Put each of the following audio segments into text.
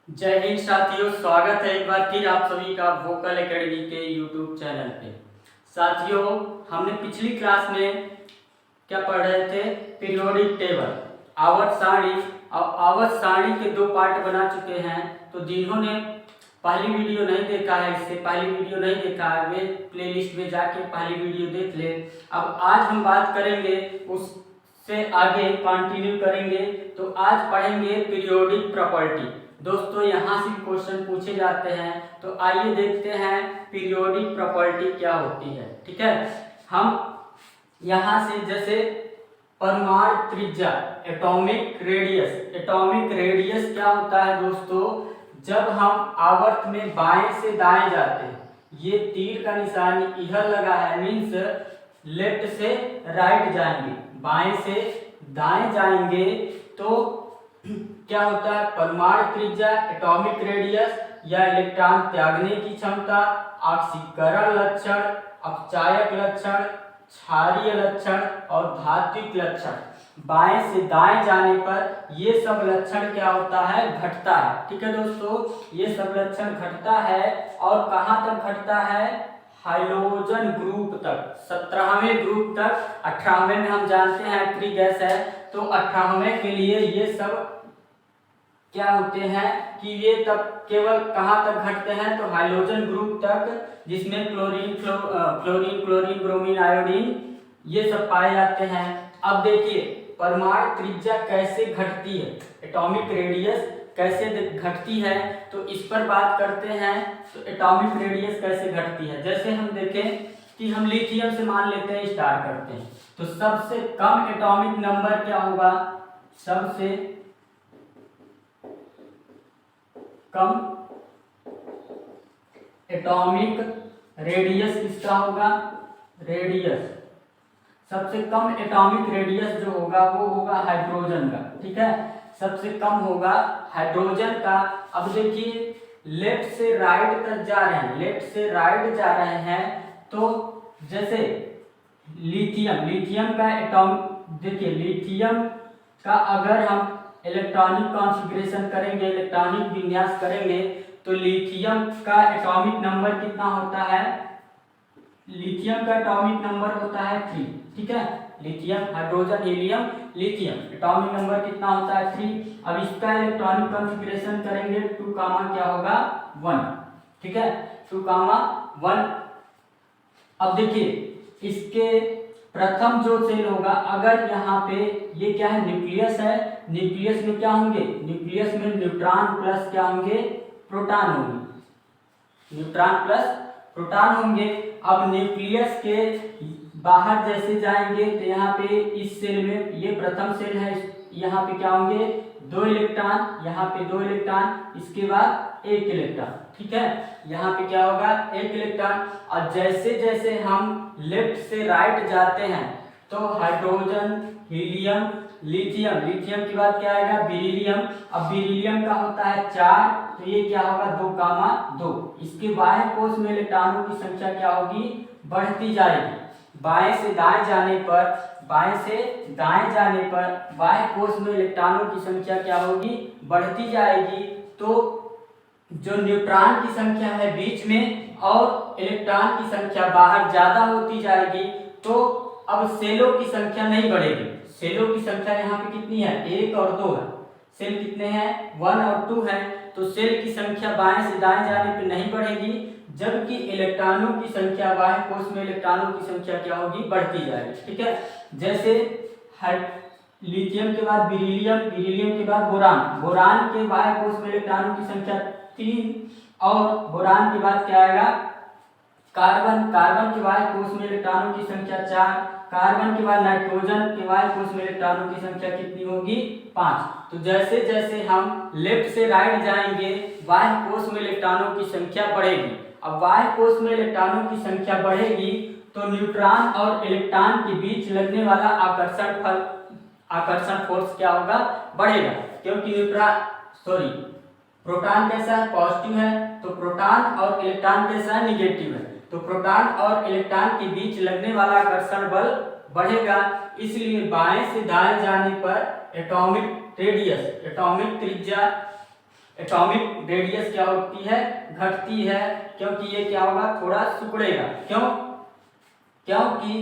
जय हिंद साथियों, स्वागत है एक बार फिर आप सभी का वोकल एकेडमी के यूट्यूब चैनल पे। साथियों, हमने पिछली क्लास में क्या पढ़ रहे थे? पीरियोडिक टेबल, आवर्त सारणी। और आवर्त सारणी के दो पार्ट बना चुके हैं। तो जिन्होंने पहली वीडियो नहीं देखा है, इससे पहली वीडियो नहीं देखा है, वे प्लेलिस्ट में जाके पहली वीडियो देख ले। अब आज हम बात करेंगे, उससे आगे कंटिन्यू करेंगे। तो आज पढ़ेंगे पीरियोडिक प्रॉपर्टी। दोस्तों, यहाँ से क्वेश्चन पूछे जाते हैं, तो आइए देखते हैं पीरियोडिक प्रॉपर्टी क्या होती है। ठीक है, हम यहाँ से जैसे परमाणु त्रिज्या, एटॉमिक रेडियस क्या होता है दोस्तों? जब हम आवर्त में बाएं से दाएं जाते हैं, ये तीर का निशान इधर लगा है, मीन्स लेफ्ट से राइट जाएंगे, बाएं से दाएं जाएंगे तो क्या होता है? परमाणु त्रिज्या, एटॉमिक रेडियस या इलेक्ट्रॉन त्यागने की क्षमता, ऑक्सीकरण लक्षण, अपचायक लक्षण, क्षारीय लक्षण और धात्विक लक्षण, बाएं से दाएं जाने पर ये सब लक्षण क्या होता है? घटता है। ठीक है दोस्तों, ये सब लक्षण घटता है। और कहाँ तक घटता है? हाइड्रोजन ग्रुप तक, 17वें ग्रुप तक। 18वें में हम जानते हैं एक्री गैस है, तो 18वें के लिए ये सब क्या होते हैं कि ये तब केवल कहाँ तक घटते हैं? तो हाइड्रोजन ग्रुप तक, जिसमें क्लोरीन, क्लोरीन, ब्रोमीन, आयोडीन ये सब पाए जाते हैं। अब देखिए परमाणु त्रिज्या कैसे घटती है, एटॉमिक रेडियस कैसे घटती है, तो इस पर बात करते हैं। तो एटॉमिक रेडियस कैसे घटती है, जैसे हम देखें कि हम लिथियम से मान लेते हैं, स्टार्ट करते हैं। तो सबसे कम एटॉमिक नंबर क्या होगा? सबसे कम एटॉमिक रेडियस किसका होगा? सबसे कम एटॉमिक रेडियस जो होगा वो होगा हाइड्रोजन का। ठीक है, सबसे कम होगा हाइड्रोजन का। अब देखिए लेफ्ट से राइट तक जा रहे हैं, तो जैसे लिथियम का एटॉमिक, देखिए लिथियम का अगर हम इलेक्ट्रॉनिक कॉन्फ़िगरेशन करेंगे, इलेक्ट्रॉनिक विन्यास करेंगे, तो लिथियम का एटॉमिक नंबर कितना होता है? लिथियम का एटॉमिक नंबर होता है 3। ठीक है, lithium, hydrogen, helium, lithium, atomic number कितना होता है? 3। अब इसका इलेक्ट्रॉनिक कॉन्फ़िगरेशन करेंगे 2, क्या होगा? 1। ठीक है, 2, 1। अब देखिए इसके प्रथम जो सेल होगा, अगर यहाँ पे ये क्या है? न्यूक्लियस है। न्यूक्लियस में क्या होंगे? न्यूक्लियस में न्यूट्रॉन प्लस क्या होंगे? प्रोटॉन होंगे। न्यूट्रॉन प्लस प्रोटॉन होंगे। अब न्यूक्लियस के बाहर जैसे जाएंगे तो यहाँ पे इस सेल में, ये प्रथम सेल है, यहाँ पे क्या होंगे? 2 इलेक्ट्रॉन, यहाँ पे 2 इलेक्ट्रॉन, इसके बाद 1 इलेक्ट्रॉन। ठीक है, यहाँ पे क्या होगा? 1 इलेक्ट्रॉन। और जैसे जैसे हम लेफ्ट से राइट जाते हैं तो हाइड्रोजन, हीलियम, लिथियम के बाद क्या आएगा? बेरिलियम। अब बेरिलियम का होता है 4, तो ये क्या होगा? 2, 2। इसके बाह्य कोश में इलेक्ट्रॉनों की संख्या क्या होगी? बढ़ती जाएगी। बाएं से दाएं जाने पर बाह्य कोश में इलेक्ट्रॉनों की संख्या क्या होगी? बढ़ती जाएगी। तो जो न्यूट्रॉन की संख्या है बीच में और इलेक्ट्रॉन की संख्या बाहर ज्यादा होती जाएगी। तो अब सेलों की संख्या नहीं बढ़ेगी। सेलों की संख्या यहाँ पे कितनी है? 1 और 2 है। सेल कितने हैं? 1 और 2 है। तो सेल की संख्या बाएं से दाएं जाने पे नहीं बढ़ेगी, जबकि इलेक्ट्रॉनों की संख्या, बाह्य कोश में इलेक्ट्रॉनों की संख्या क्या होगी? बढ़ती जाएगी। ठीक है, जैसे लिथियम के बाद बेरिलियम के बाद बोरान के बाह्य कोश में इलेक्ट्रॉनों की संख्या 3, और बोरान के बाद क्या आएगा? कार्बन के बाह्य कोश में इलेक्ट्रॉनों की संख्या 4, कार्बन के बाद नाइट्रोजन के बाह्य कोश में इलेक्ट्रॉनों की संख्या कितनी होगी? 5। तो जैसे जैसे हम लेफ्ट से राइट जाएंगे, बाह्य कोश में इलेक्ट्रॉनों की संख्या बढ़ेगी। अब बाह्य कोश में इलेक्ट्रॉनों की संख्या बढ़ेगी तो न्यूट्रॉन और इलेक्ट्रॉन के बीच लगने वाला आकर्षण फोर्स क्या होगा? बढ़ेगा, क्योंकि प्रोटॉन कैसा है? पॉजिटिव है, तो प्रोटॉन और इलेक्ट्रॉन कैसा है? निगेटिव है। तो प्रोटॉन और इलेक्ट्रॉन के बीच लगने वाला आकर्षण बल बढ़ेगा। इसलिए बाएं से दाएं जाने पर एटॉमिक त्रिज्या एटॉमिक रेडियस क्या होती है, घटती है, क्योंकि ये क्या होगा, थोड़ा सिकुड़ेगा। क्योंकि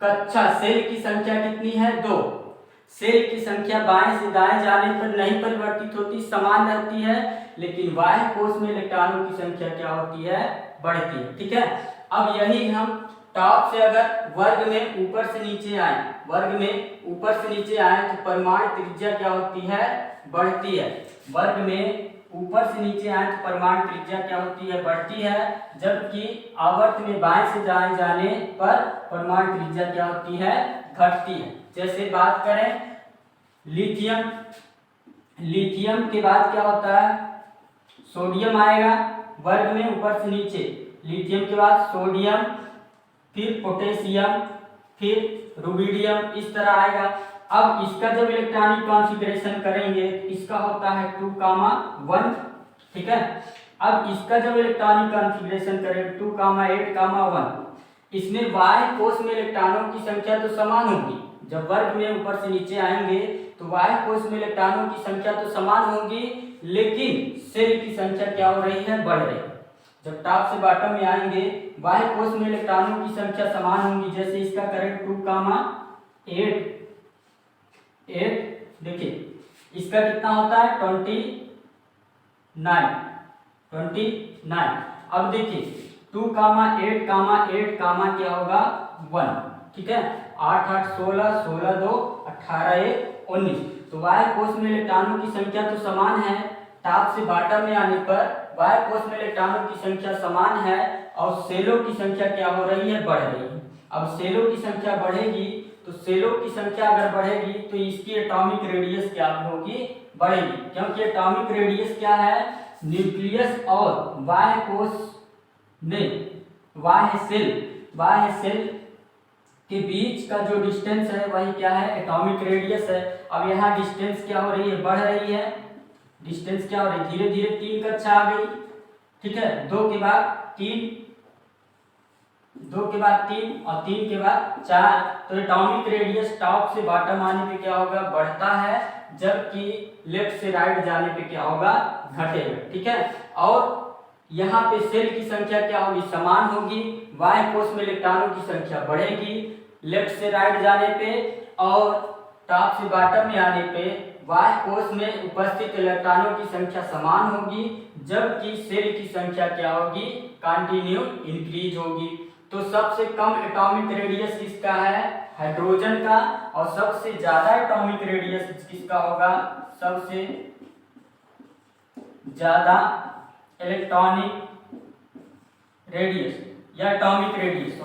कक्षा सेल की संख्या कितनी है, 2। सेल की संख्या बाएं से दाएं जाने पर नहीं परिवर्तित होती, समान रहती है, लेकिन बाह्य कोश में इलेक्ट्रॉनों की संख्या क्या होती है, बढ़ती है। ठीक है, अब यही हम टॉप से अगर वर्ग में ऊपर से नीचे आए, वर्ग में ऊपर से नीचे आए तो परमाणु त्रिज्या क्या होती है, बढ़ती है। वर्ग में ऊपर से नीचे आए तो परमाणु त्रिज्या क्या होती है, बढ़ती है, जबकि आवर्त में बाएं से दाएं जाने पर परमाणु त्रिज्या क्या होती है, घटती है। जैसे बात करें लिथियम, लिथियम के बाद क्या होता है, सोडियम आएगा वर्ग में ऊपर से नीचे, लिथियम के बाद सोडियम, फिर पोटेशियम, फिर रुबिडियम, इस तरह आएगा। अब इसका जब इलेक्ट्रॉनिक कॉन्फ़िगरेशन करेंगे इसका होता है 2,1। ठीक है, अब इसका जब इलेक्ट्रॉनिक कॉन्फ़िगरेशन करेंगे 2,8,1, इसमें बाह्य कोश में इलेक्ट्रॉनों की संख्या तो समान होगी। जब वर्ग में ऊपर से नीचे आएंगे तो बाह्य कोश में इलेक्ट्रॉनों की संख्या तो समान होगी, लेकिन सेल की संख्या क्या हो रही है, बढ़ रही है। जब टॉप से बॉटम में आएंगे बाह्य कोश में इलेक्ट्रॉनों की संख्या समान होगी। जैसे इसका करें 2,8, देखिए इसका कितना होता है, 29। अब देखिए 2,8,8 क्या होगा, 1। ठीक है, 8 8 16, 16 2 18 1 19। तो बाह्य कोश में इलेक्ट्रॉनों की संख्या तो समान है, टॉप से बॉटम में आने पर बाह्य कोश में इलेक्ट्रॉनों की संख्या समान है और सेलों की संख्या क्या हो रही है, बढ़ रही है। अब सेलों की संख्या बढ़ेगी तो सेलों की संख्या अगर बढ़ेगी तो इसकी एटॉमिक रेडियस क्या होगी, बढ़ेगी, क्योंकि एटॉमिक रेडियस क्या है, न्यूक्लियस और बाह्य कोश में बाह्य सेल के बीच का जो डिस्टेंस है वही क्या है, एटॉमिक रेडियस है। अब यहाँ डिस्टेंस क्या हो रही है, बढ़ रही है, डिस्टेंस क्या हो रही है, धीरे धीरे 3 कक्षा आ गई। ठीक है, 2 के बाद 3, 2 के बाद 3 और 3 के बाद 4। तो एटॉमिक रेडियस टॉप से बॉटम आने पे क्या होगा, बढ़ता है, जबकि लेफ्ट से राइट जाने पे क्या होगा, घटेगा। ठीक है, और यहाँ पे सेल की संख्या क्या होगी, समान होगी, बाह्य कोश में इलेक्ट्रॉनों की संख्या बढ़ेगी लेफ्ट से राइट जाने पे, और टॉप से बॉटम में आने पे बाह्य कोश में उपस्थित इलेक्ट्रॉनों की संख्या समान होगी, जबकि सेल की संख्या क्या होगी, कंटिन्यू इंक्रीज होगी। तो सबसे कम एटॉमिक रेडियस किसका है, हाइड्रोजन का, और सबसे ज्यादा एटॉमिक रेडियस किसका होगा, सबसे ज्यादा इलेक्ट्रॉनिक रेडियस या एटॉमिक रेडियस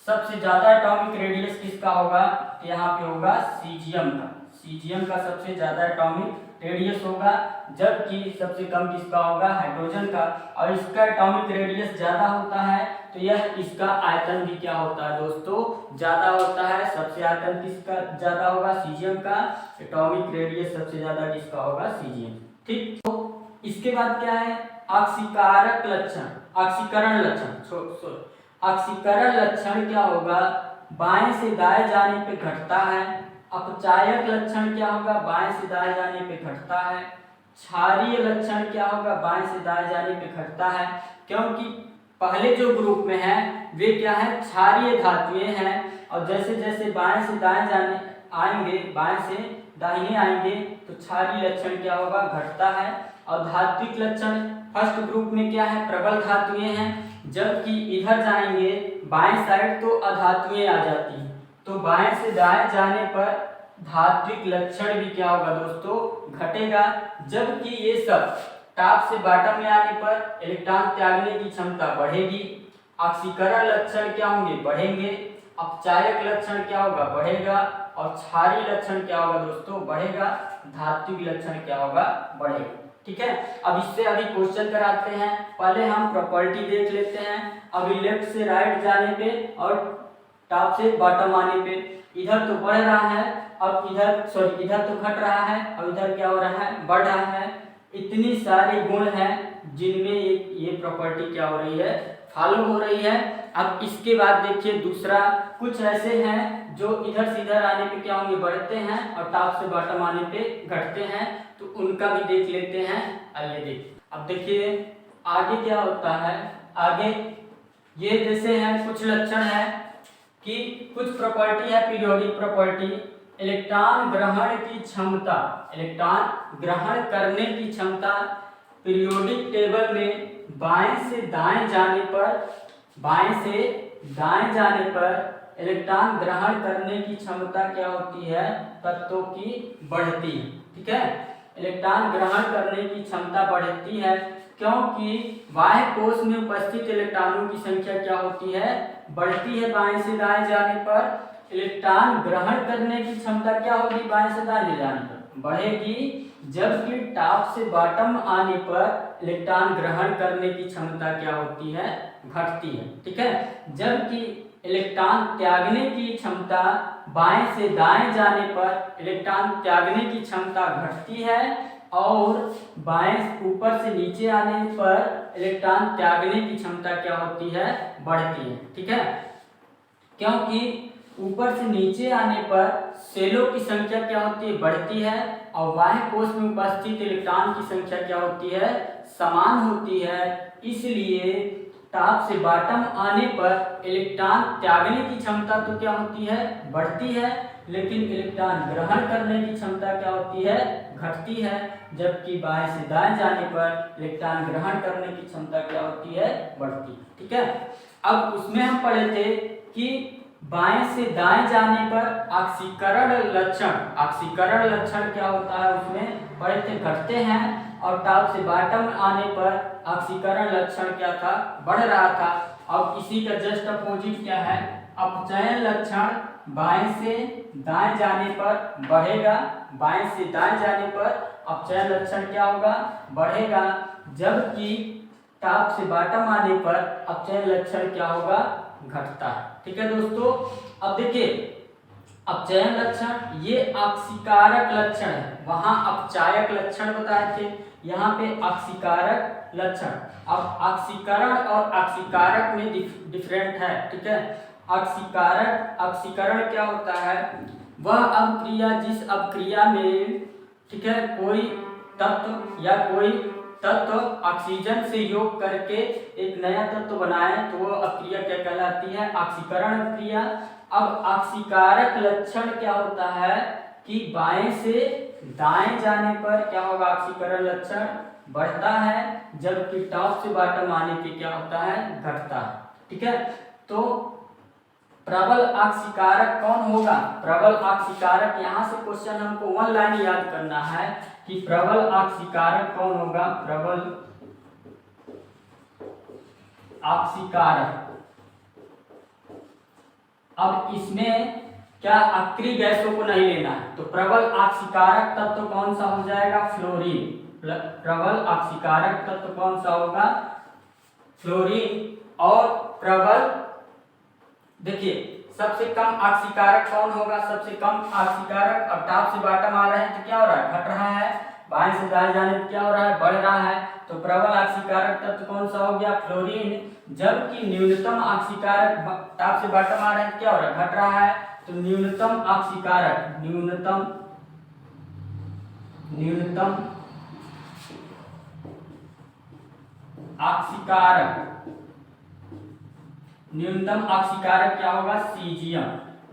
सबसे ज्यादा एटॉमिक रेडियस किसका होगा, यहाँ पे होगा सीजियम का सबसे ज्यादा एटॉमिक रेडियस होगा, जबकि सबसे कम किसका होगा, हाइड्रोजन का। और इसका एटॉमिक रेडियस ज्यादा होता है तो यह इसका आयतन भी क्या होता है दोस्तों, ज्यादा होता है। सबसे आयतन किसका ज्यादा होगा, सीजियम का, एटॉमिक रेडियस सबसे ज्यादा किसका होगा, सीजियम। ठीक, तो इसके बाद क्या है, ऑक्सीकरण लक्षण क्या होगा, बाएं से दाएं जाने पे घटता है। अपचायक लक्षण क्या होगा, बाएं से दाएं जाने पे घटता है। क्षारीय लक्षण क्या होगा, बाएं से दाएं जाने पे घटता है, क्योंकि पहले जो ग्रुप में है वे क्या है, क्षारीय धातुएं हैं, और जैसे जैसे बाएं से दाएं जाने आएंगे, बाएं से दाहिने आएंगे तो क्षारीय लक्षण क्या होगा, घटता है। और धात्विक लक्षण फर्स्ट ग्रुप में क्या है, प्रबल धातुएं हैं, जबकि इधर जाएंगे बाएं साइड तो अधातुएं आ जाती हैं। तो बाएं से दाएं जाने पर धात्विक लक्षण भी क्या होगा दोस्तों, घटेगा, जबकि ये सब टॉप से बॉटम में आने पर इलेक्ट्रॉन त्यागने की क्षमता बढ़ेगी। ऑक्सीकरण लक्षण क्या होंगे, बढ़ेंगे। अपचायक लक्षण क्या होगा, बढ़ेगा। और क्षारीय लक्षण क्या होगा दोस्तों, बढ़ेगा। धात्विक लक्षण क्या होगा, बढ़ेगा। ठीक है, अब इससे अभी क्वेश्चन कराते हैं। पहले हम प्रॉपर्टी देख लेते हैं। अभी लेफ्ट से राइट जाने पे और टॉप से बॉटम आने पे इधर तो बढ़ रहा है, अब इधर तो घट रहा है, और इधर क्या हो रहा है, बढ़ रहा है। इतनी सारे गुण हैं जिनमें ये प्रॉपर्टी क्या हो रही है, फॉलो हो रही है। अब इसके बाद देखिए दूसरा, कुछ ऐसे हैं जो इधर से इधर आने पे क्या होंगे, बढ़ते हैं, और टॉप से बॉटम आने पे घटते हैं। तो उनका भी देख लेते हैं। आइए देखिए, अब देखिए आगे क्या होता है। आगे ये जैसे हैं कुछ लक्षण है कि कुछ प्रॉपर्टी है पीरियोडिक प्रॉपर्टी। इलेक्ट्रॉन ग्रहण की क्षमता, इलेक्ट्रॉन ग्रहण करने की क्षमता पीरियोडिक टेबल में बाएं से दाएं जाने पर, बाएं से दाएं जाने पर इलेक्ट्रॉन ग्रहण करने की क्षमता क्या होती है, तत्वों की बढ़ती है। ठीक है, इलेक्ट्रॉन ग्रहण करने की क्षमता बढ़ती है क्योंकि बाह्य कोश में उपस्थित इलेक्ट्रॉनों की संख्या क्या होती है, बढ़ती है। बाएं से दाएं जाने पर इलेक्ट्रॉन ग्रहण करने की क्षमता क्या होगी, बाएं से दाएं जाने पर बढ़ेगी, जबकि टॉप से बॉटम आने पर इलेक्ट्रॉन ग्रहण करने की क्षमता क्या होती है, घटती है। ठीक है, जबकि इलेक्ट्रॉन त्यागने की क्षमता बाएं से दाएं जाने पर इलेक्ट्रॉन त्यागने की क्षमता घटती है, और बाएं ऊपर से नीचे आने पर इलेक्ट्रॉन त्यागने की क्षमता क्या होती है, बढ़ती है। ठीक है, क्योंकि ऊपर से नीचे आने पर सेलों की संख्या क्या होती है, बढ़ती है, और बाह्य कोश में उपस्थित इलेक्ट्रॉन की संख्या क्या होती है, समान होती है। इसलिए टॉप से बॉटम आने पर इलेक्ट्रॉन त्यागने की क्षमता तो क्या होती है, बढ़ती है, लेकिन इलेक्ट्रॉन ग्रहण करने की क्षमता क्या होती है, घटती है। जबकि बाएं से दाएं जाने पर इलेक्ट्रॉन ग्रहण करने की क्षमता क्या होती है, बढ़ती है। ठीक है, अब उसमें हम पढ़े थे कि बाएं से दाएं जाने पर ऑक्सीकरण लक्षण, ऑक्सीकरण लक्षण क्या होता है, उसमें पढ़े थे घटते हैं, और टॉप से बॉटम आने पर ऑक्सीकरण लक्षण क्या था, बढ़ रहा था। अब इसी का जस्ट अपोजिट क्या है, अपचयन लक्षण बाएं से दाएं जाने पर बढ़ेगा, बाएं से दाएं जाने पर अपचयन लक्षण क्या होगा, बढ़ेगा, जबकि टॉप से बॉटम आने पर अपचयन लक्षण क्या होगा, घटता है। ठीक है दोस्तों, अब देखिए अपचयन लक्षण ये ऑक्सीकारक लक्षण है, वहां अपचायक लक्षण बताए थे, यहाँ पे ऑक्सीकारक लक्षण। अब ऑक्सीकरण और ऑक्सीकारक में डिफरेंट है। ठीक है, ऑक्सीकारक, ऑक्सीकरण क्या होता है, वह अभिक्रिया जिस अभिक्रिया में, ठीक है, कोई तत्व या कोई तत्व ऑक्सीजन से योग करके एक नया तत्व बनाए तो वो अभिक्रिया क्या कहलाती है, ऑक्सीकरण अभिक्रिया। अब ऑक्सीकारक लक्षण क्या होता है कि बाएं से दाएं जाने पर क्या होगा, ऑक्सीकरण लक्षण बढ़ता है, जबकि टॉप से बॉटम आने पे क्या होता है, घटता है। ठीक है, तो प्रबल ऑक्सीकारक कौन होगा, प्रबल ऑक्सीकारक, यहाँ से क्वेश्चन हमको वन लाइन याद करना है कि प्रबल ऑक्सीकारक कौन होगा, प्रबल ऑक्सीकारक। अब इसमें क्या अक्रिय गैसों को नहीं लेना है, तो प्रबल ऑक्सीकारक तत्व कौन सा हो जाएगा, फ्लोरीन। प्रबल ऑक्सीकारक तत्व कौन सा होगा, फ्लोरीन। और प्रबल, देखिए सबसे कम ऑक्सीकारक कौन होगा, सबसे कम ऑक्सीकारक, और टॉप से बॉटम आ रहे हैं तो क्या हो रहा है, घट रहा है, बाएं से दाएं जाने पर क्या हो रहा है, बढ़ रहा है, तो प्रबल ऑक्सीकारक तत्व कौन सा हो गया, फ्लोरीन। जबकि न्यूनतम ऑक्सीकारक टॉप से बॉटम आ रहे हैं तो क्या हो रहा है, घट रहा है, तो न्यूनतम ऑक्सीकारक, न्यूनतम ऑक्सीकारक, न्यूनतम ऑक्सीकारक क्या होगा, सीजियम।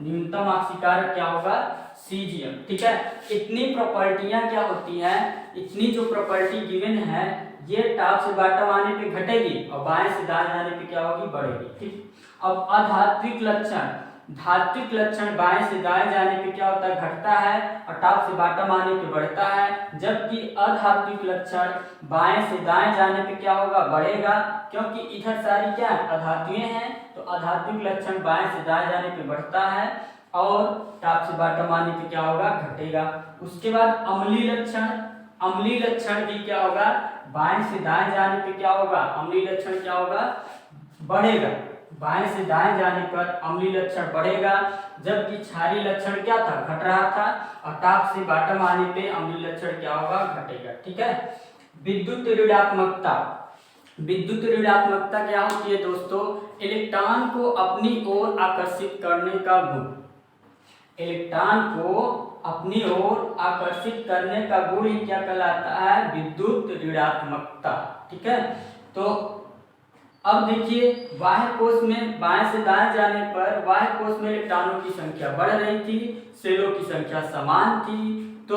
न्यूनतम ऑक्सीकारक क्या होगा, सीजियम। ठीक है, इतनी प्रॉपर्टियां क्या होती हैं, इतनी जो प्रॉपर्टी गिवन है ये टॉप से बॉटम आने पे घटेगी और बाएं से दाएं जाने पे क्या होगी, बढ़ेगी। ठीक, अब अधात्विक लक्षण, धात्विक लक्षण बाएं से दाएं जाने पे क्या होता है, घटता है, और टॉप से बॉटम आने पे बढ़ता है, जबकि अधात्विक लक्षण बाएं से दाएं जाने पे क्या होगा, बढ़ेगा, क्योंकि इधर सारी क्या है, अधात्वीय हैं, तो अधात्विक लक्षण बाएं से दाएं जाने पे बढ़ता है और टॉप से बॉटम आने पे क्या होगा, घटेगा। उसके बाद अम्लीय लक्षण, अम्लीय लक्षण भी क्या होगा, बाएं से दाएं जाने पे क्या होगा, अम्लीय लक्षण क्या होगा, बढ़ेगा, बाएं से दाएं जाने पर अम्लीय लक्षण बढ़ेगा, जबकि क्षारीय लक्षण क्या था, घट रहा था, और टॉप से बॉटम आने पे अम्लीय लक्षण क्या होगा, घटेगा। ठीक है, विद्युत ऋणात्मकता, विद्युत ऋणात्मकता क्या होती है दोस्तों, इलेक्ट्रॉन को अपनी ओर आकर्षित करने का गुण, इलेक्ट्रॉन को अपनी ओर आकर्षित करने का गुण ही क्या कहलाता है? विद्युत ऋणात्मकता। ठीक है, तो अब देखिए बाह्य कोश में बाएं से दाएं जाने पर बाह्य कोश में इलेक्ट्रॉनों की संख्या बढ़ रही थी, सेलों की संख्या समान थी, तो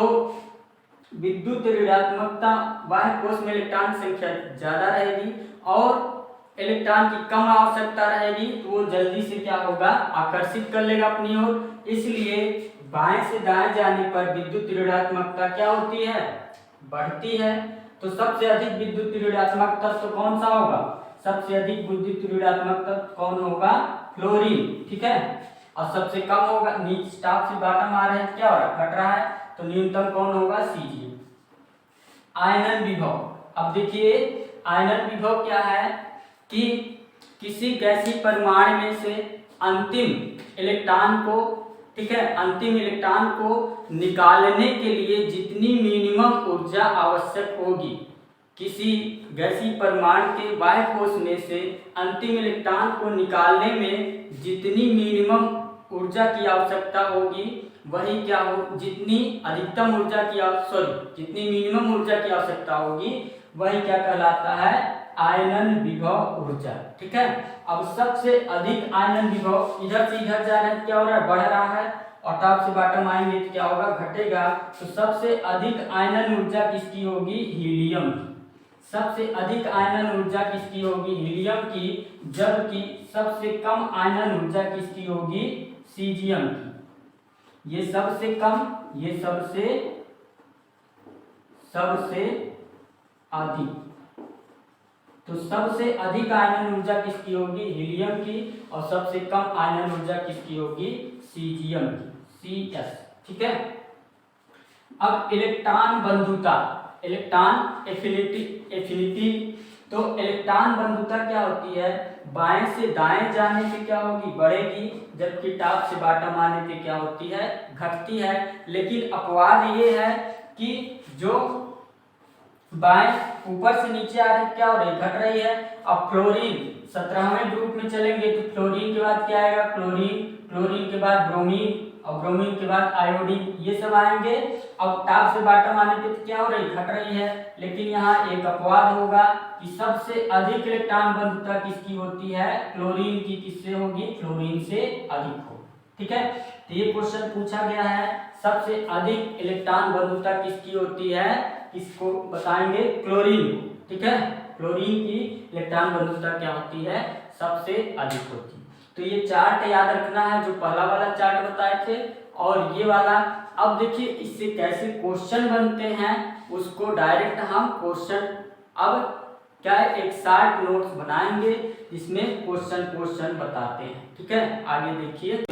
विद्युत ऋणात्मकता बाह्य कोश में इलेक्ट्रॉन की संख्या ज्यादा रहेगी और इलेक्ट्रॉन की कम आवश्यकता रहेगी, तो वो जल्दी से क्या होगा? आकर्षित कर लेगा अपनी ओर। इसलिए बाएं से दाएं जाने पर विद्युत ऋणात्मकता क्या होती है? बढ़ती है। तो सबसे अधिक विद्युत ऋणात्मक तत्व कौन सा होगा? सबसे अधिक विद्युत ऋणात्मक तत्व कौन होगा? फ्लोरीन। ठीक है, और सबसे कम होगा, नीचे टॉप से बॉटम आ रहा है, क्या हो रहा है? घट रहा है, तो न्यूनतम कौन होगा? सीजीएम। आयनन विभव, अब देखिए आयनन विभव क्या है कि किसी गैसीय परमाणु में से अंतिम इलेक्ट्रॉन को, ठीक है, अंतिम इलेक्ट्रॉन को निकालने के लिए जितनी मिनिमम ऊर्जा आवश्यक होगी, किसी गैसीय परमाणु के बाह्य कोश में से अंतिम इलेक्ट्रॉन को निकालने में जितनी मिनिमम ऊर्जा की आवश्यकता होगी, वही क्या हो, जितनी अधिकतम ऊर्जा की जितनी मिनिमम ऊर्जा की आवश्यकता होगी, वही क्या कहलाता है? आयनन विभव ऊर्जा। ठीक है, अब सबसे अधिक आयनन विभव इधर से इधर जा रहा है, क्या हो रहा है? बढ़ रहा है, और टॉप से बॉटम आएंगे तो क्या होगा? घटेगा। तो सबसे अधिक आयनन ऊर्जा किसकी होगी? हीलियम की। सबसे अधिक आयनन ऊर्जा किसकी होगी? हीलियम की। जबकि सबसे कम आयनन ऊर्जा किसकी होगी? सीजियम की। ये सबसे कम, ये सबसे अधिक। तो सबसे अधिक आयनन ऊर्जा किसकी होगी? हीलियम की, और सबसे कम आयनन ऊर्जा किसकी होगी? सीजियम की, Cs। ठीक है, अब इलेक्ट्रॉन बंधुता, इलेक्ट्रॉन एफिनिटी। तो इलेक्ट्रॉन बंधुता क्या होती है? बाएं से दाएं जाने से क्या होगी? बढ़ेगी, जबकि टॉप से बॉटम आने से क्या होती है? घटती है। लेकिन अपवाद ये है कि जो बाएं ऊपर से नीचे आ रही, क्या हो रही? घट रही है। अब फ्लोरीन 17वें ग्रुप में चलेंगे तो फ्लोरीन के बाद क्या आएगा? क्लोरीन, क्लोरीन के बाद ब्रोमीन, और ब्रोमीन के बाद आयोडीन, ये सब आएंगे। अब टॉप से बॉटम आने पे तो क्या हो रही? घट रही है। लेकिन यहाँ एक अपवाद होगा कि सबसे अधिक इलेक्ट्रॉन बंधुता किसकी होती है? क्लोरीन की। किससे होगी? फ्लोरीन से अधिक हो। ठीक है, तो ये क्वेश्चन पूछा गया है, सबसे अधिक इलेक्ट्रॉन बंधुता किसकी होती है? किसको बताएंगे? क्लोरीन को। ठीक है, क्लोरीन की इलेक्ट्रॉन बंधुता क्या होती है? सबसे अधिक होती है। तो ये चार्ट याद रखना है, जो पहला वाला चार्ट बताए थे और ये वाला। अब देखिए इससे कैसे क्वेश्चन बनते हैं, उसको डायरेक्ट हम क्वेश्चन, अब क्या है, एक शार्ट नोट्स बनाएंगे जिसमें क्वेश्चन बताते हैं। ठीक है, आगे देखिए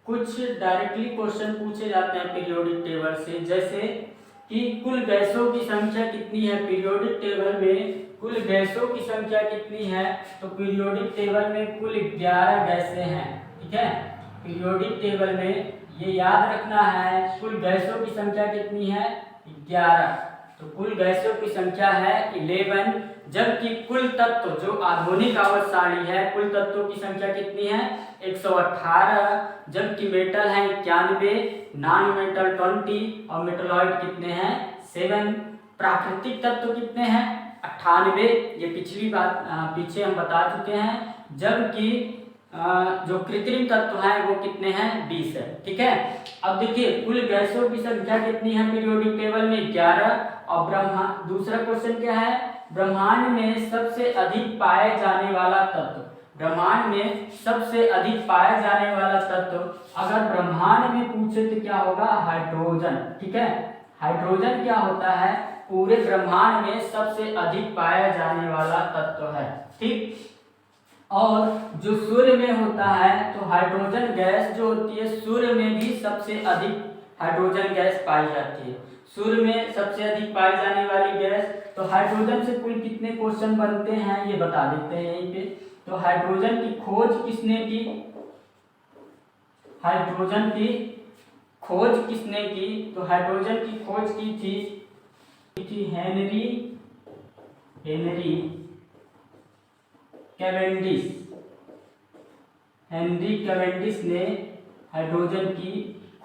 कुछ डायरेक्टली क्वेश्चन पूछे जाते हैं पीरियोडिक टेबल से, जैसे कि कुल गैसों की संख्या कितनी है? पीरियोडिक टेबल में कुल गैसों की संख्या कितनी है? तो पीरियोडिक टेबल में कुल 11 गैसें हैं। ठीक है, पीरियोडिक टेबल में ये याद रखना है, कुल गैसों की संख्या कितनी है? 11। तो कुल गैसों की संख्या है 11। जबकि कुल तत्व, जो आधुनिक आवर्त सारणी है, कुल तत्वों की संख्या कितनी है? 118। जबकि मेटल है 91, नॉन मेटल 20, और मेटलॉइड कितने हैं? 7। प्राकृतिक तत्व कितने हैं? 98। ये पिछली बात पीछे हम बता चुके हैं। जबकि जो कृत्रिम तत्व हैं वो कितने हैं? 20 है। ठीक है, अब देखिए कुल गैसों की संख्या कितनी है पीरियोडिक टेबल में? 11। और दूसरा क्वेश्चन क्या है? ब्रह्मांड में सबसे अधिक पाए जाने वाला तत्व, ब्रह्मांड में सबसे अधिक पाया जाने वाला तत्व अगर ब्रह्मांड में पूछे तो क्या होगा? हाइड्रोजन। ठीक है, हाइड्रोजन क्या होता है? पूरे ब्रह्मांड में सबसे अधिक पाया जाने वाला तत्व है। ठीक, और जो सूर्य में होता है तो हाइड्रोजन गैस जो होती है, सूर्य में भी सबसे अधिक हाइड्रोजन गैस पाई जाती है। सूर्य में सबसे अधिक पाई जाने वाली गैस, तो हाइड्रोजन से कुल कितने क्वेश्चन बनते हैं ये बता देते हैं यहीं पे। तो हाइड्रोजन की खोज किसने की? हाइड्रोजन की खोज किसने की? तो हाइड्रोजन की खोज की थी हेनरी कैवेंडिश। हेनरी कैवेंडिश ने हाइड्रोजन की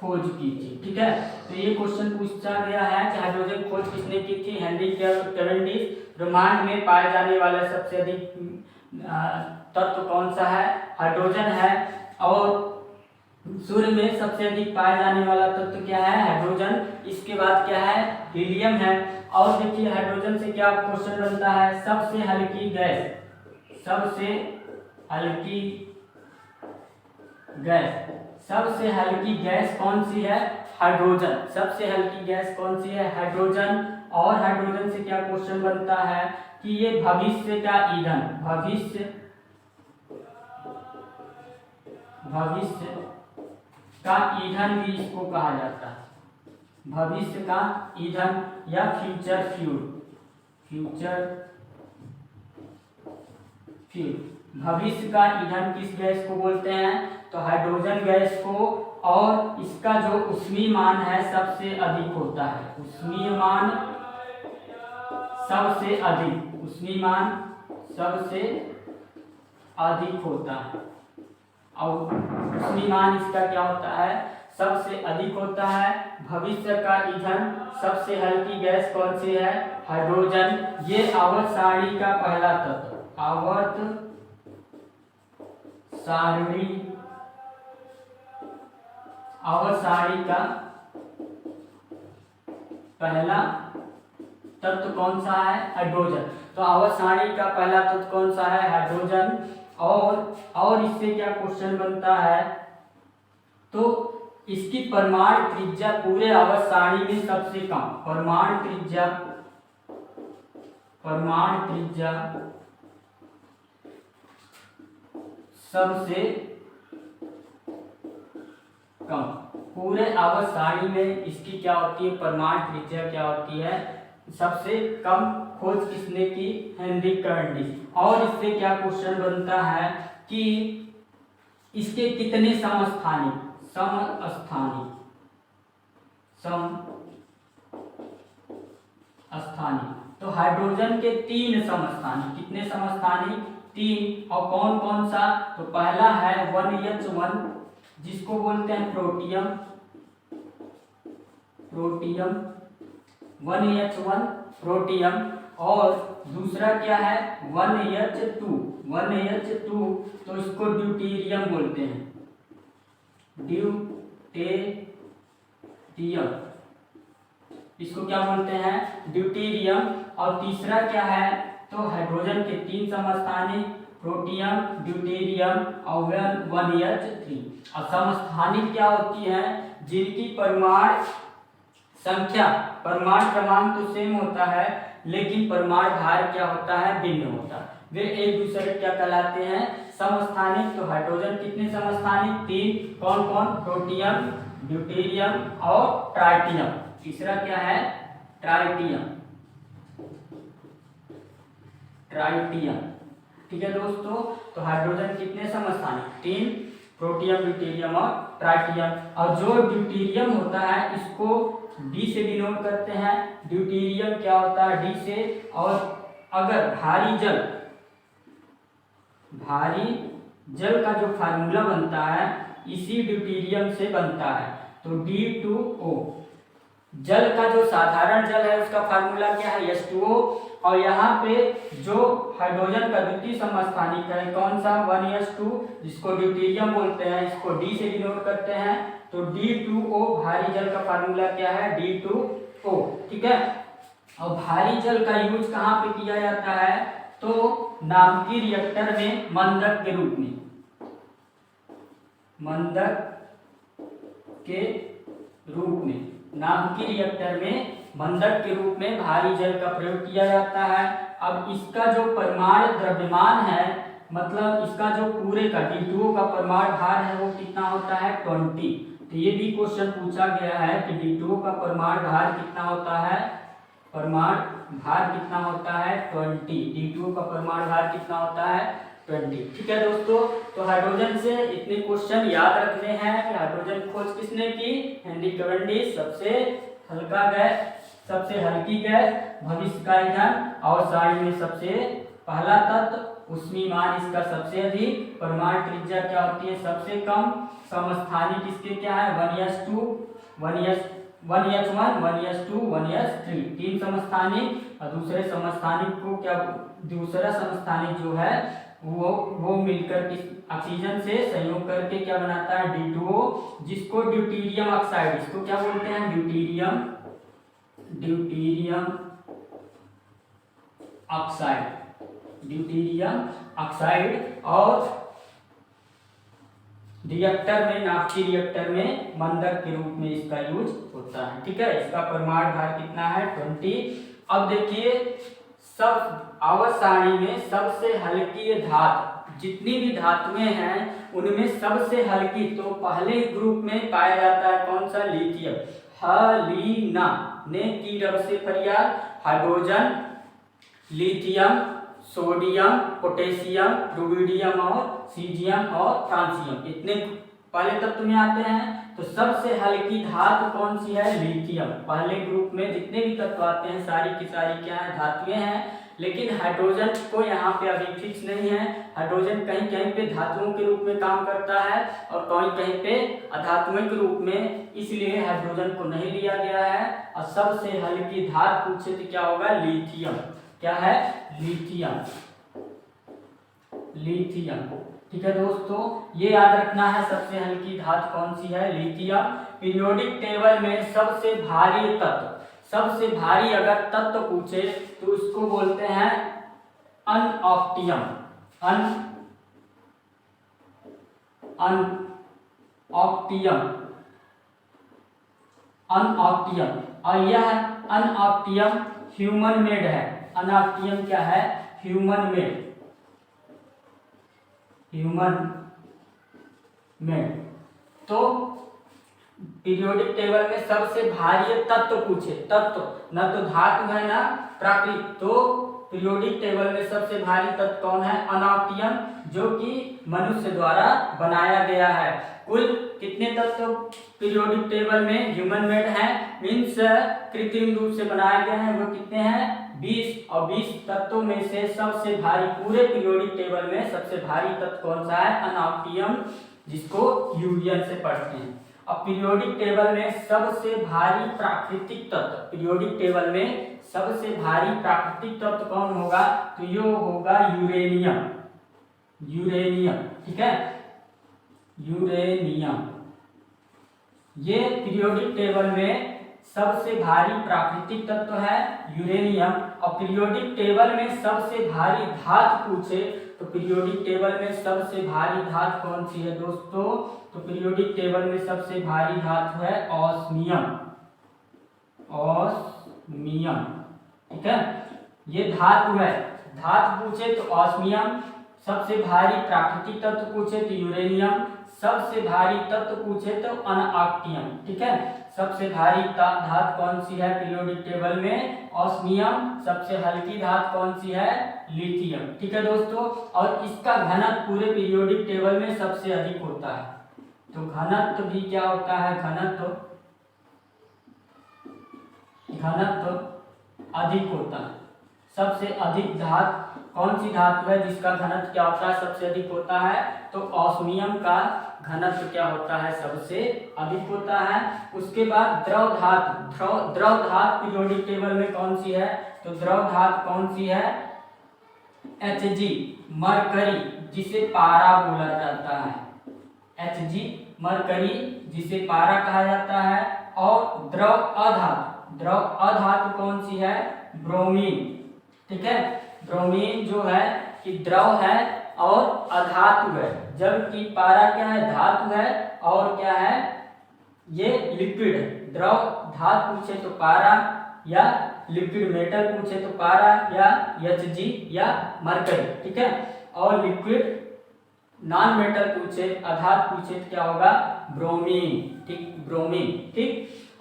खोज की थी। ठीक है, तो ये क्वेश्चन पूछा गया है कि हाइड्रोजन खोज किसने की थी? Henry Cavendish. ब्रह्मांड में पाए जाने वाला सबसे अधिक तत्व कौन सा है? हाइड्रोजन है। और सूर्य में सबसे अधिक पाए जाने वाला तत्व क्या है? हाइड्रोजन। इसके बाद क्या है? हीलियम है। और देखिए हाइड्रोजन से क्या क्वेश्चन बनता है? सबसे हल्की गैस, सबसे हल्की गैस, सबसे हल्की गैस कौन सी है? हाइड्रोजन। सबसे हल्की गैस कौन सी है? हाइड्रोजन। और हाइड्रोजन से क्या क्वेश्चन बनता है कि ये भविष्य का ईंधन, भविष्य का ईंधन भी इसको कहा जाता है, भविष्य का ईंधन या फ्यूचर फ्यूल, फ्यूचर फ्यूल। भविष्य का ईंधन किस गैस को बोलते हैं? तो हाइड्रोजन गैस को। और इसका जो ऊष्मीयमान है सबसे अधिक होता है, ऊष्मीयमान सबसे अधिक, ऊष्मीयमान सबसे अधिक होता है। और ऊष्मीयमान इसका क्या होता है? सबसे अधिक होता है। भविष्य का ईंधन सबसे हल्की गैस कौन सी है? हाइड्रोजन। ये आवर्त सारणी का पहला तत्व, आवर्त सारणी, आवर्त सारणी का पहला तत्व कौन सा है? हाइड्रोजन। तो आवर्त सारणी का पहला तत्व कौन सा है? हाइड्रोजन। और इससे क्या क्वेश्चन बनता है? तो इसकी परमाणु त्रिज्या पूरे आवर्त सारणी में सबसे कम, परमाणु त्रिज्या, परमाणु त्रिज्या सबसे कम पूरे आवर्त सारणी में इसकी क्या होती है? परमाणु त्रिज्या क्या होती है? सबसे कम। खोज किसने की? Henry Cavendish. और इससे क्या क्वेश्चन बनता है कि इसके कितने समस्थानिक, समस्थानिक, समस्थानिक। तो हाइड्रोजन के 3 समस्थानिक, कितने समस्थानिक? 3। और कौन कौन सा? तो पहला है 1H1 जिसको बोलते हैं प्रोटियम, प्रोटियम 1H1 प्रोटियम। और दूसरा क्या है? 1H2, 1H2 तो इसको ड्यूटेरियम बोलते हैं, ड्यूटेरियम, इसको क्या बोलते हैं? ड्यूटेरियम। और तीसरा क्या है? तो हाइड्रोजन के 3 समस्थानिक, प्रोटियम, ड्यूटेरियम और 1H3। और समस्थानिक क्या होती है? जिनकी परमाणु संख्या, परमाणु क्रमांक तो सेम होता है लेकिन परमाणु भार क्या होता है? भिन्न होता है। वे एक दूसरे क्या कहलाते हैं? समस्थानिक। तो हाइड्रोजन कितने समस्थानिक? 3। कौन कौन? प्रोटियम, ड्यूटेरियम और ट्राइटियम। तीसरा क्या है? Tritium, tritium. ठीक है दोस्तों, तो हाइड्रोजन कितने समस्थानिक? 3, प्रोटियम, ड्यूटेरियम और ट्राइटियम। और जो ड्यूटेरियम होता है इसको डी से डिनोट करते हैं। ड्यूटेरियम क्या होता है? डी से। और अगर भारी जल, भारी जल का जो फार्मूला बनता है इसी ड्यूटेरियम से बनता है, तो D2O। जल का जो साधारण जल है उसका फार्मूला क्या है? H2O। और यहाँ पे जो हाइड्रोजन का द्वितीय समस्थानिक है कौन सा? 1H2 जिसको ड्यूटेरियम बोलते हैं, इसको D से डिनोट करते हैं, तो D2O। भारी जल का फार्मूला क्या है? D2O। ठीक है। और भारी जल का यूज कहाँ पे किया जाता है? तो नाभिकीय रिएक्टर में मंदक के रूप में, मंदक के रूप में, नाभिकीय रिएक्टर में मंदक के रूप में भारी जल का प्रयोग किया जाता है। अब इसका जो परमाणु द्रव्यमान है, मतलब इसका जो पूरे का D2O का परमाणु भार है वो कितना होता है? 20। तो ये भी क्वेश्चन पूछा गया है कि D2O का परमाणु भार कितना होता है? परमाणु भार कितना होता है? 20। D2O का परमाणु भार कितना होता है? 20। ठीक है दोस्तों, तो हाइड्रोजन से इतने क्वेश्चन याद रखने हैं कि हाइड्रोजन खोज किसने की? Henry Cavendish. सबसे हल्का गैस, सबसे हल्की गैस, भविष्य का ईंधन और सारणी में सबसे पहला तत्व ऊष्मीमान इसका सबसे अधिक, परमाणु त्रिज्या क्या होती है सबसे कम, समस्थानिक इसके क्या है 1s2 1h1 1s2 1s3, तीन समस्थानिक और दूसरे समस्थानिक को क्या, दूसरा समस्थानिक जो है वो मिलकर किस ऑक्सीजन से संयोग करके क्या बनाता है D2O, जिसको ड्यूटेरियम ऑक्साइड, इसको क्या बोलते हैं ड्यूटेरियम ऑक्साइड। और रिएक्टर में, नाभिकीय रिएक्टर में मंदक के रूप में इसका यूज होता है। ठीक है, इसका परमाणु भार कितना है 20। अब देखिए सब आवर्त सारणी में सबसे हल्की धातु, जितनी भी धातुएं हैं उनमें सबसे हल्की तो पहले ग्रुप में पाया जाता है कौन सा, लिथियम। हलीना ने की रब से फरियाद, hydrogen, lithium, sodium, potassium, rubidium और सीजियम और फ्रांसियम, इतने पहले तत्व में आते हैं। तो सबसे हल्की धातु कौन सी है, लिथियम। पहले ग्रुप में जितने भी तत्व आते हैं सारी की सारी क्या है, धातुएं हैं। लेकिन हाइड्रोजन को यहाँ पे अभी फिक्स नहीं है, हाइड्रोजन कहीं कहीं पे धातुओं के रूप में काम करता है और कहीं कहीं पे अधातुओं के रूप में, इसलिए हाइड्रोजन को नहीं लिया गया है। और सबसे हल्की धातु पूछे तो क्या होगा, लिथियम। क्या है, लिथियम। ठीक है दोस्तों, ये याद रखना है सबसे हल्की धातु कौन सी है, लिथियम। पीरियोडिक टेबल में सबसे भारी तत्व, सबसे भारी अगर तत्व पूछे तो उसको बोलते हैं अनऑक्टियम। अनऑक्टियम। और यह अनऑक्टियम ह्यूमन मेड है। अनऑक्टियम क्या है, ह्यूमन मेड। तो पीरियोडिक टेबल में सबसे भारी तत्व पूछे, तत्व न तो धातु है ना प्राकृतिक, तो पीरियोडिक टेबल में सबसे भारी तत्व कौन है, अनऑक्टियम, जो कि मनुष्य द्वारा बनाया गया है। कुल कितने तत्व पीरियोडिक टेबल में ह्यूमन मेड हैं, मीन्स कृत्रिम रूप से बनाए गए हैं, वो कितने हैं 20। और 20 तत्वों में से सबसे भारी, पूरे पीरियोडिक टेबल में सबसे भारी तत्व कौन सा है, अनऑक्टियम, जिसको यूरियन से पढ़ते हैं। अब पीरियोडिक टेबल में सबसे भारी प्राकृतिक तत्व, पीरियोडिक टेबल में सबसे भारी प्राकृतिक तत्व कौन होगा, तो ये होगा यूरेनियम। ठीक है, यूरेनियम। ये पीरियोडिक टेबल में सबसे भारी प्राकृतिक तत्व है यूरेनियम। और पीरियोडिक टेबल में सबसे भारी धातु पूछे तो पीरियोडिक टेबल में सबसे भारी धातु कौन सी है दोस्तों, तो पीरियोडिक टेबल में सबसे भारी धातु है ऑस्मियम। ठीक है, ये धातु है। धातु पूछे तो ऑस्मियम, सबसे भारी प्राकृतिक तत्व पूछे तो यूरेनियम, सबसे भारी तत्व पूछे तो अनऑक्टियम। ठीक है, सबसे भारी धातु कौन सी है पीरियोडिक टेबल में, ऑस्मियम। सबसे हल्की धातु कौन सी है, लिथियम। ठीक है दोस्तों, और इसका घनत्व पूरे पीरियोडिक टेबल में सबसे अधिक होता है। तो घनत्व भी क्या होता है, घनत्व अधिक होता है। सबसे अधिक धातु कौन सी धातु है जिसका घनत्व क्या होता है, सबसे अधिक होता है, तो ऑस्मियम का घनत्व क्या होता है, सबसे अधिक होता है। उसके बाद द्रव धातु पीरियोडिक टेबल में कौन सी है, तो द्रव धातु कौन सी है, Hg, मरकरी, जिसे पारा बोला जाता है। Hg मरकरी, जिसे पारा कहा जाता है। और द्रव अधातु कौन सी है, ब्रोमीन। ठीक है, ब्रोमीन जो है कि द्रव है और अधातु है, जबकि पारा क्या है, धातु है और क्या है, ये लिक्विड है। द्रव धातु पूछे तो पारा, या लिक्विड मेटल पूछे तो पारा, या Hg या मरकरी। ठीक है, और लिक्विड नॉन मेटल पूछे, अधातु पूछे तो क्या होगा, ब्रोमीन। ठीक, ब्रोमीन। ठीक,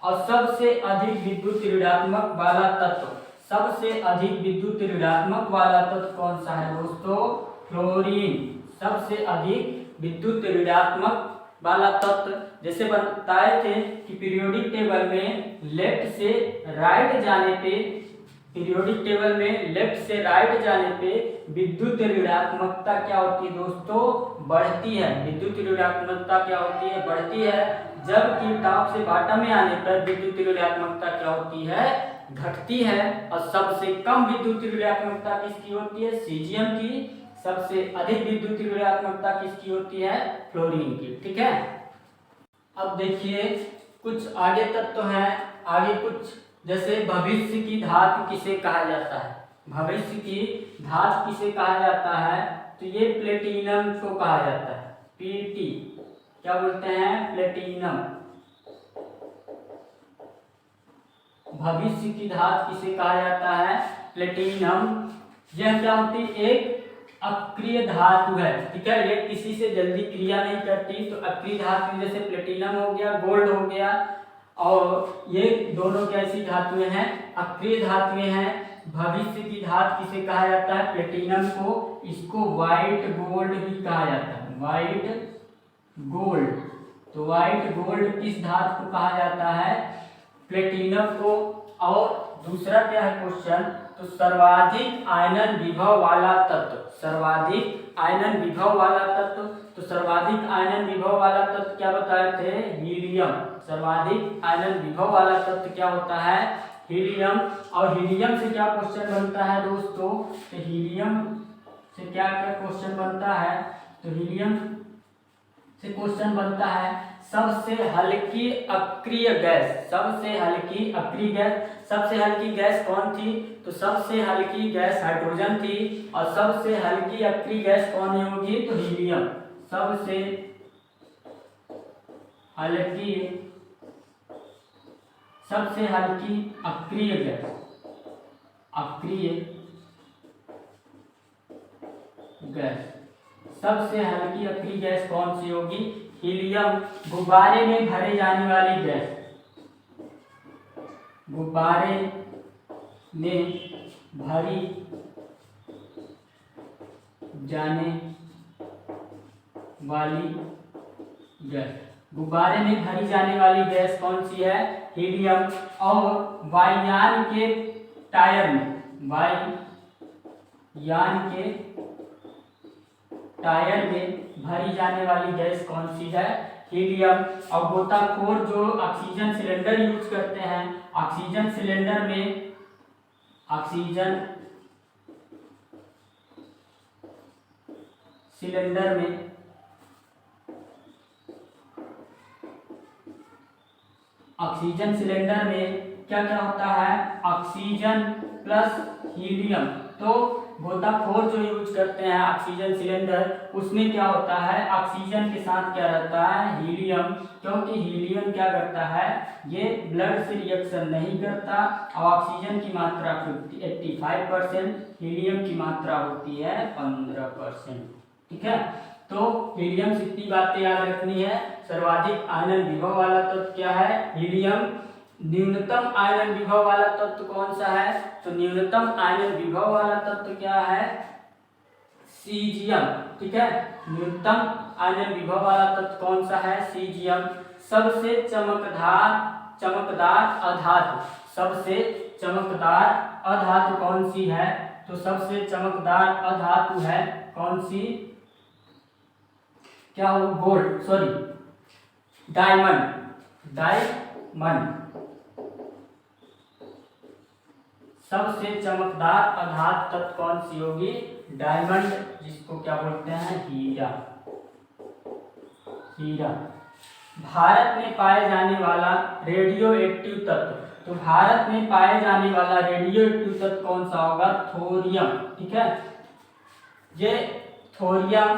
और सबसे अधिक विद्युत ऋणात्मक वाला तत्व, सबसे अधिक विद्युत ऋणात्मक वाला तत्व कौन सा है दोस्तों, फ्लोरीन। सबसे अधिक विद्युत ऋणात्मक वाला तत्व, जैसे बताए थे कि पीरियोडिक टेबल में लेफ्ट से राइट जाने पे पीरियोडिक टेबल में लेफ्ट से राइट जाने पे विद्युत ऋणात्मकता क्या होती है दोस्तों, बढ़ती है। विद्युत ऋणात्मकता क्या होती है, बढ़ती है। जबकि टॉप से बॉटम में आने पर विद्युत ऋणात्मकता क्या होती है, घटती है। और सबसे कम विद्युत ऋणात्मकता किसकी होती है, सीजियम की। सबसे अधिक विद्युत ऋणात्मकता किसकी होती है, फ्लोरीन की। ठीक है, अब देखिए कुछ आगे तत्व हैं, आगे कुछ जैसे भविष्य की धातु किसे कहा जाता है, भविष्य की धातु किसे कहा जाता है, तो ये प्लेटिनम को कहा जाता है, पीटी क्या बोलते हैं, प्लेटिनम। भविष्य की धातु किसे कहा जाता है, प्लेटिनम। यह क्या होती है, एक अक्रिय धातु है। ठीक है, ये किसी से जल्दी क्रिया नहीं करती, तो अक्रिय धातु जैसे प्लेटिनम हो गया, गोल्ड हो गया, और ये दोनों कैसी धातुएं हैं, अक्रिय धातुएं हैं। भविष्य की धातु किसे कहा जाता है, प्लेटिनम को। इसको व्हाइट गोल्ड भी कहा जाता है, व्हाइट गोल्ड। तो व्हाइट गोल्ड किस धातु को कहा जाता है, प्लेटिनम को। और दूसरा क्या है क्वेश्चन, तो सर्वाधिक आयनन विभव वाला तत्व, सर्वाधिक आयनन विभव वाला तत्व। तो सर्वाधिक आयनन विभव वाला तत्व क्या बताए थे, हीलियम। सर्वाधिक आयनन विभव वाला तत्व क्या होता है, हीलियम। और हीलियम से क्या क्वेश्चन बनता है दोस्तों, तो हीलियम से क्या क्या क्वेश्चन बनता है, तो हीलियम से क्वेश्चन बनता है सबसे हल्की अक्रिय गैस, सबसे हल्की अक्रिय गैस। सबसे हल्की गैस कौन थी, तो सबसे हल्की गैस हाइड्रोजन थी। और सबसे हल्की अक्रिय गैस कौन होगी, तो हीलियम। सबसे हल्की, सबसे हल्की अक्रिय गैस, अक्रिय गैस, सबसे हल्की अक्रिय गैस कौन सी होगी, हीलियम। गुब्बारे में भरे जाने वाली गैस, गुब्बारे में भरी जाने वाली गैस, गुब्बारे में भरी जाने वाली गैस कौन सी है, हीलियम। और वायुयान के टायर में, वायुयान के टायर में भरी जाने वाली गैस कौन सी है, हीलियम। और गोताखोर जो ऑक्सीजन सिलेंडर यूज करते हैं, ऑक्सीजन सिलेंडर में, ऑक्सीजन सिलेंडर में ऑक्सीजन सिलेंडर में क्या क्या होता है, ऑक्सीजन प्लस हीलियम। तो गोताखोर जो यूज करते हैं ऑक्सीजन सिलेंडर, उसमें क्या होता है, ऑक्सीजन के साथ क्या रहता है, हीलियम। क्योंकि हीलियम क्या करता है, ये ब्लड से रिएक्शन नहीं करता। और ऑक्सीजन की मात्रा 85%, हीलियम की मात्रा होती है 15%। ठीक है, तो हीलियम से इतनी बातें याद रखनी है। सर्वाधिक आयनन विभव वाला तत्व क्या है, हीलियम। न्यूनतम आयनन विभव वाला तत्व कौन सा है, तो न्यूनतम आयनन विभव वाला तत्व क्या है, सीजियम। ठीक है, न्यूनतम आयनन विभव वाला तत्व कौन सा है, सीजियम। सबसे चमकदार अधातु, सबसे चमकदार अधातु कौन सी है, तो सबसे चमकदार अधातु है कौन सी, क्या हो, गोल्ड, सॉरी डायमंड, डायमंड। सबसे चमकदार आधार तत्व कौन सी होगी, डायमंड, जिसको क्या बोलते हैं, हीरा, हीरा। भारत में पाए जाने वाला रेडियो एक्टिव तत्व, तो भारत में पाए जाने वाला रेडियो एक्टिव तत्व कौन सा होगा, थोरियम। ठीक है, ये थोरियम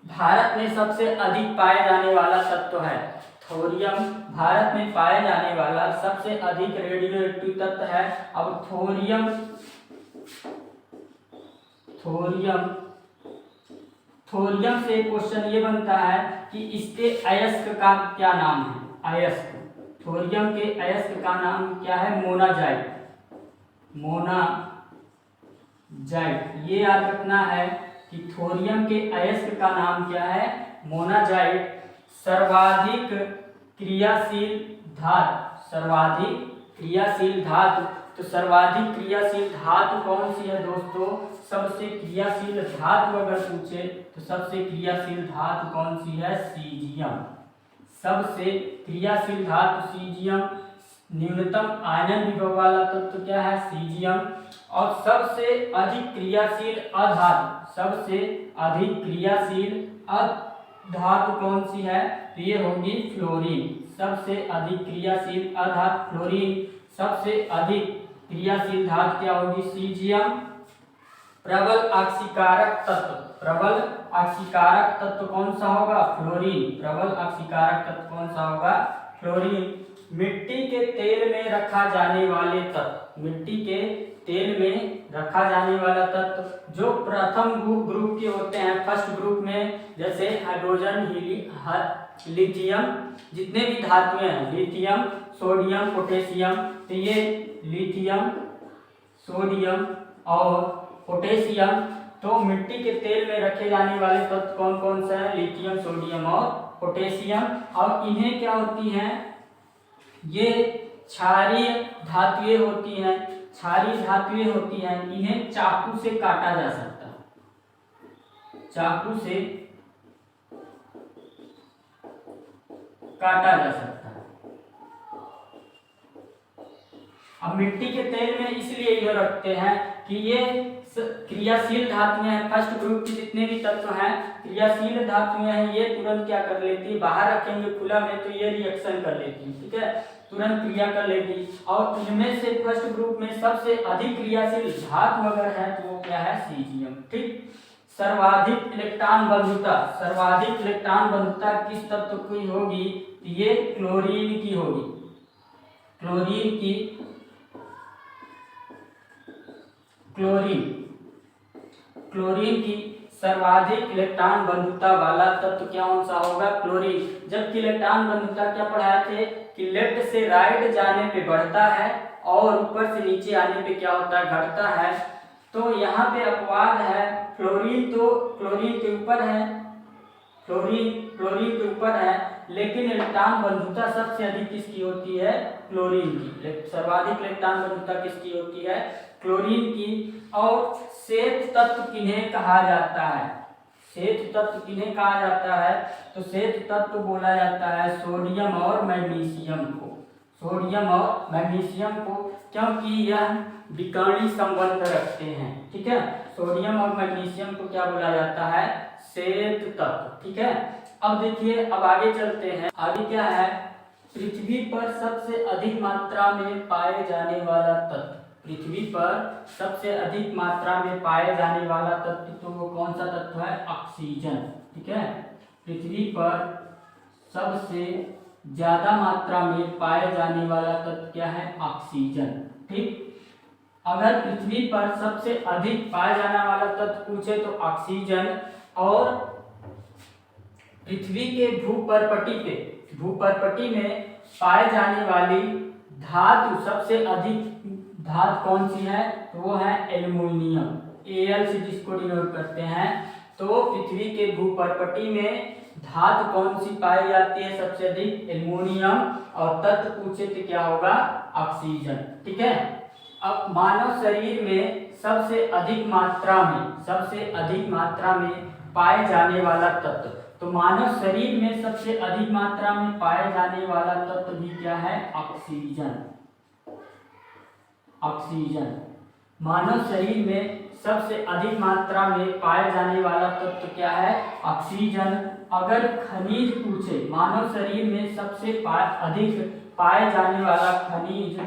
भारत में सबसे अधिक पाए जाने वाला तत्व है। थोरियम भारत में पाए जाने वाला सबसे अधिक रेडियो एक्टिव तत्व है। अब थोरियम, थोरियम, थोरियम से क्वेश्चन ये बनता है कि इसके अयस्क का क्या नाम है, अयस्क। थोरियम के अयस्क का नाम क्या है, मोनाजाइट, मोनाजाइट। ये याद रखना है कि थोरियम के अयस्क का नाम क्या है, मोनाजाइट। सर्वाधिक क्रियाशील धातु, सर्वाधिक क्रियाशील धातु तो सर्वाधिक क्रियाशील धातु कौन सी है दोस्तों? सबसे क्रियाशील धातु अगर पूछे तो सबसे क्रियाशील धातु कौन सी है? सीजियम। सबसे क्रियाशील धातु सीजियम। न्यूनतम आयनन विभव वाला तत्व क्या है? सीजियम। और सबसे अधिक क्रियाशील अधातु, सबसे अधिक क्रियाशील अधातु कौन सी है? तो ये होगी फ्लोरीन। सबसे अधिक क्रियाशील अधातु फ्लोरीन। सबसे अधिक क्रियाशील धातु क्या होगी? सीजियम। प्रबल ऑक्सीकारक तत्व, प्रबल ऑक्सीकारक तत्व कौन सा होगा? फ्लोरीन। प्रबल ऑक्सीकारक तत्व कौन सा होगा? फ्लोरीन। मिट्टी के तेल में रखा जाने वाले तत्व, मिट्टी के तेल में रखा जाने वाला तत्व जो प्रथम ग्रुप के होते हैं, फर्स्ट ग्रुप में, जैसे हाइड्रोजन, लिथियम, जितने भी धातुएं हैं, लिथियम, सोडियम, पोटेशियम, तो ये लिथियम, सोडियम और पोटेशियम, तो मिट्टी के तेल में रखे जाने वाले तत्व कौन कौन से हैं? लिथियम, सोडियम और पोटेशियम। और इन्हें क्या होती हैं? ये क्षारीय धातुएं होती हैं, क्षारीय धातुएं होती हैं। इन्हें चाकू से काटा जा सकता है, चाकू से काटा जा सकता है। अब मिट्टी के तेल में इसलिए ये रखते हैं कि ये क्रियाशील धातुएं हैं, फर्स्ट ग्रुप के जितने भी तत्व हैं क्रियाशील धातुएं हैं, ये तुरंत क्या कर लेती है? बाहर रखेंगे खुला में तो ये रिएक्शन कर लेती है, ठीक है, तुरंत क्रिया कर लेगी। और इनमें से फर्स्ट ग्रुप में सबसे अधिक क्रियाशील धातु अगर है तो वो क्या है? सीजियम। ठीक। सर्वाधिक इलेक्ट्रॉन बंधुता, सर्वाधिक इलेक्ट्रॉन बंधुता किस तत्व की होगी? ये क्लोरीन की होगी, क्लोरीन की, क्लोरीन की सर्वाधिक इलेक्ट्रॉन बंधुता वाला तत्व क्या कौन सा होगा? क्लोरीन। जबकि इलेक्ट्रॉन बंधुता क्या पढ़ाए थे कि लेफ्ट से राइट जाने पे बढ़ता है और ऊपर से नीचे आने पे क्या होता है? घटता है। तो यहाँ पे अपवाद है, फ्लोरीन तो क्लोरीन के ऊपर है, क्लोरीन के ऊपर है, लेकिन इलेक्ट्रॉन बंधुता सबसे अधिक किसकी होती है? क्लोरीन की। सर्वाधिक इलेक्ट्रॉन बंधुता किसकी होती है? क्लोरीन की। और श्वेत तत्व किन्हें कहा जाता है? श्वेत तत्व किन्हें कहा जाता है? तो श्वेत तत्व बोला जाता है सोडियम और मैग्नीशियम को, सोडियम और मैग्नीशियम को, क्योंकि यह विकर्णी संबंध रखते हैं। ठीक है, सोडियम और मैग्नीशियम को क्या बोला जाता है? श्वेत तत्व। ठीक है, अब देखिए, अब आगे चलते हैं। आगे क्या है? पृथ्वी पर सबसे अधिक मात्रा में पाए जाने वाला तत्व, पृथ्वी पर सबसे अधिक मात्रा में पाए जाने वाला तत्व, तो वो कौन सा तत्व है? ऑक्सीजन। ठीक है, पृथ्वी पर सबसे ज्यादा मात्रा में पाए जाने वाला तत्व क्या है? ऑक्सीजन। ठीक, अगर पृथ्वी पर सबसे अधिक पाया जाने वाला तत्व पूछे तो ऑक्सीजन। और पृथ्वी के भूपर्पटी में पाए जाने वाली धातु, सबसे अधिक धातु कौन सी है? तो वो है एल्युमिनियम, Al से जिसको डिनोट करते हैं। तो पृथ्वी के भूपर्पटी में धातु कौन सी पाई जाती है सबसे अधिक? एल्युमिनियम। और तत्व पूछे तो क्या होगा? ऑक्सीजन। ठीक है, अब मानव शरीर में सबसे अधिक मात्रा में पाए जाने वाला तत्व, तो मानव शरीर में सबसे अधिक मात्रा में पाए जाने वाला तत्व भी क्या है? ऑक्सीजन। ऑक्सीजन मानव शरीर में सबसे अधिक मात्रा में पाए जाने वाला तत्व क्या है? ऑक्सीजन। अगर खनिज पूछे, मानव शरीर में सबसे अधिक पाए जाने वाला खनिज,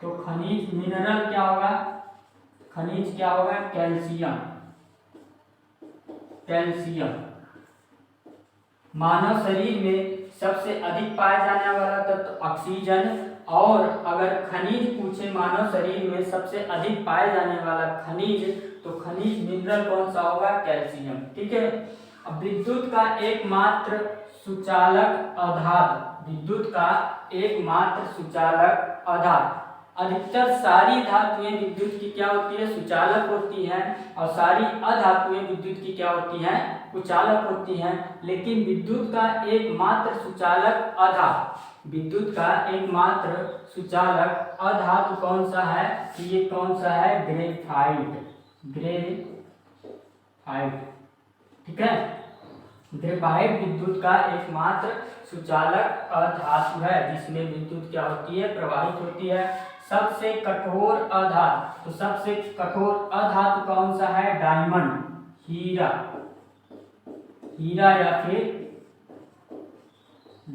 तो खनिज मिनरल क्या होगा? खनिज क्या होगा? कैल्शियम। कैल्शियम मानव शरीर में सबसे अधिक पाया जाने वाला तत्व ऑक्सीजन। और अगर खनिज पूछे मानव शरीर में सबसे अधिक पाए जाने वाला खनिज, तो खनिज मिनरल कौन सा होगा? कैल्शियम। ठीक है, अब विद्युत का एकमात्र सुचालक आधार, विद्युत का एकमात्र सुचालक आधार, अधिकतर सारी धातुएं विद्युत की क्या होती है, सुचालक होती हैं, और सारी अधातुएं विद्युत की क्या होती हैं, कुचालक होती हैं। लेकिन विद्युत का एकमात्र सुचालक अधातु, विद्युत का एकमात्र सुचालक अधातु कौन सा है, कि ये कौन सा है, ग्रेफाइट। ग्रेफाइट, ठीक है। ग्रेफाइट विद्युत का एकमात्र सुचालक अधातु है, जिसमें विद्युत क्या होती है, प्रवाहित होती है। सबसे कठोर अधातु, तो सबसे कठोर अधातु कौन सा है, डायमंड, हीरा, हीरा या फिर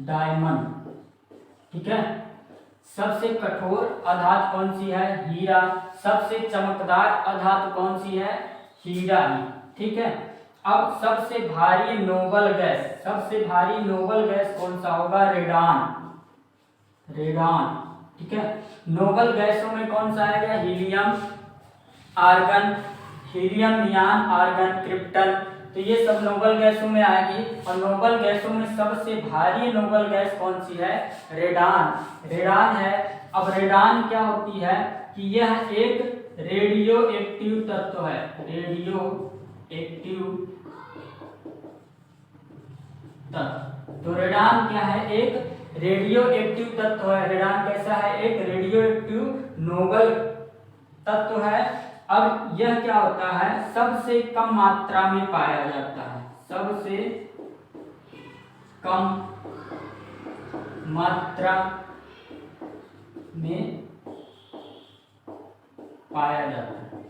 डायमंड, ठीक है। सबसे कठोर अधातु कौन सी है, हीरा। सबसे चमकदार अधातु कौन सी है, हीरा, ठीक है। अब सबसे भारी नोबल गैस, सबसे भारी नोबल गैस कौन सा होगा, रेडान, रेडान, ठीक है। नोबल गैसों में कौन सा आएगा, helium, argon, helium, neon, argon, krypton, तो ये सब नोबल गैसों में आएगी। और नोबल गैसों में सबसे भारी नोबल गैस कौन सी है, रेडान, रेडान है। अब रेडान क्या होती है, कि यह एक रेडियो एक्टिव तत्व है, रेडियो एक्टिव तत्व। तो रेडान क्या है, एक रेडियो एक्टिव तत्व है। रेडान कैसा है, एक रेडियो एक्टिव नोबल तत्व है। अब यह क्या होता है, सबसे कम मात्रा में पाया जाता है, सबसे कम मात्रा में पाया जाता है,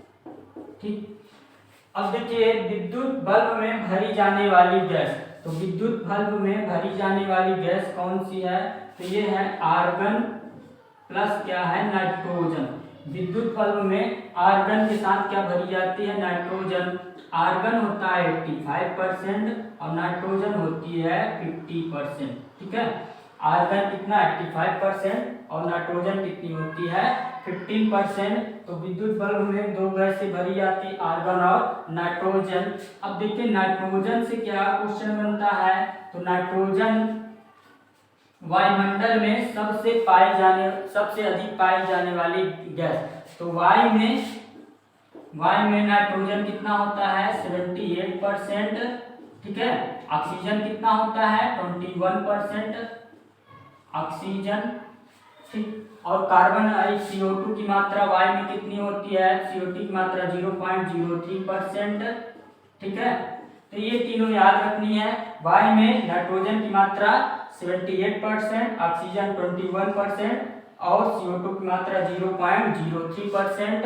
ठीक। अब देखिए विद्युत बल्ब में भरी जाने वाली गैस, तो विद्युत बल्ब में भरी जाने वाली गैस कौन सी है, तो ये है आर्गन प्लस क्या है, नाइट्रोजन। विद्युत बल्ब में आर्गन के साथ क्या भरी जाती है, नाइट्रोजन। आर्गन होता है 85% और नाइट्रोजन होती है 50%, ठीक है। आर्गन कितना, 85% और नाइट्रोजन कितनी होती है, 15%। तो विद्युत बल्ब में दो गैसें भरी जाती, आर्गन और नाइट्रोजन। अब देखिए नाइट्रोजन से क्या क्वेश्चन बनता है, तो नाइट्रोजन वायुमंडल में सबसे अधिक पाई जाने वाली गैस। तो वायु में नाइट्रोजन कितना होता है, 78%, ठीक है। ऑक्सीजन कितना होता है, 21% ऑक्सीजन, ठीक। और कार्बन CO2 की मात्रा वायु में कितनी होती है, CO2 की मात्रा 0.03%, ठीक है। तो ये तीनों याद रखनी है। वायु में नाइट्रोजन की मात्रा 78%, ऑक्सीजन 21% और CO2 की मात्रा 0.03%।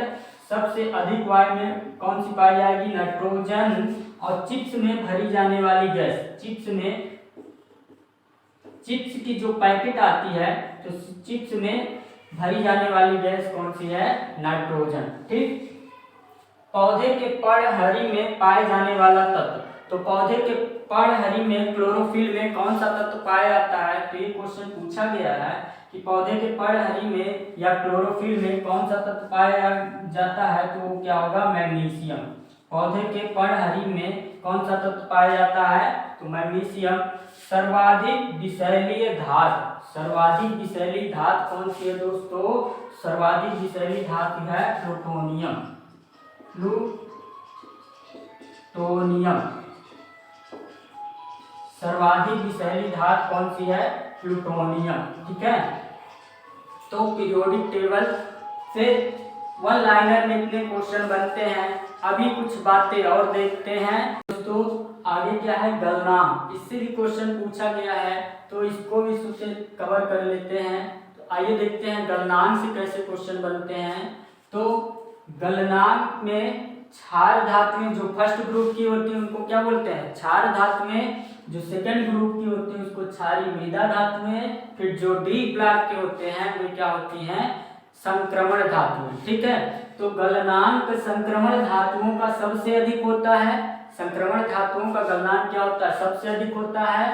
सबसे अधिक वायु में कौन सी पाई जाएगी, नाइट्रोजन। और चिप्स में भरी जाने वाली गैस, चिप्स की जो पैकेट आती है, तो चिप्स में भरी जाने वाली गैस कौन सी है, नाइट्रोजन, ठीक। पौधे के पर्णहरी में पाए जाने वाला तत्व, तो पौधे के पर्णहरी में क्लोरोफिल में कौन सा तत्व पाया जाता है, तो ये क्वेश्चन पूछा गया है कि पौधे के पर्णहरी में या क्लोरोफिल में कौन सा तत्व पाया जाता है, तो वो क्या होगा, मैग्नीशियम। पौधे के पर्णहरी में कौन सा तत्व पाया जाता है, तो मैग्नीशियम। सर्वाधिक विषैली धातु, सर्वाधिक विषैली धातु कौन सी है दोस्तों, सर्वाधिक विषैली धातु है प्लूटोनियम, प्लूटोनियम। सर्वाधिक विषैली धातु कौन सी है, प्लूटोनियम, ठीक है। तो पीरियोडिक टेबल से वन लाइनर में इतने क्वेश्चन बनते हैं। अभी कुछ बातें और देखते हैं दोस्तों। आगे क्या है, गलनांक, इससे भी क्वेश्चन पूछा गया है, तो इसको भी सबसे कवर कर लेते हैं। तो आइए देखते हैं गलनांक से कैसे क्वेश्चन बनते हैं। तो गलनांक में क्षार धातुएं जो फर्स्ट ग्रुप की होती है उनको क्या बोलते हैं, क्षार धातुएं। जो सेकंड ग्रुप की होती है उसको क्षारीय मृदा धातुएं। फिर जो डी ब्लॉक के होते हैं वे क्या होती हैं, संक्रमण धातुएं, ठीक है। तो गलनांक संक्रमण धातुओं का सबसे अधिक होता है, संक्रमण धातुओं का गलनांक क्या होता है, सबसे अधिक होता है।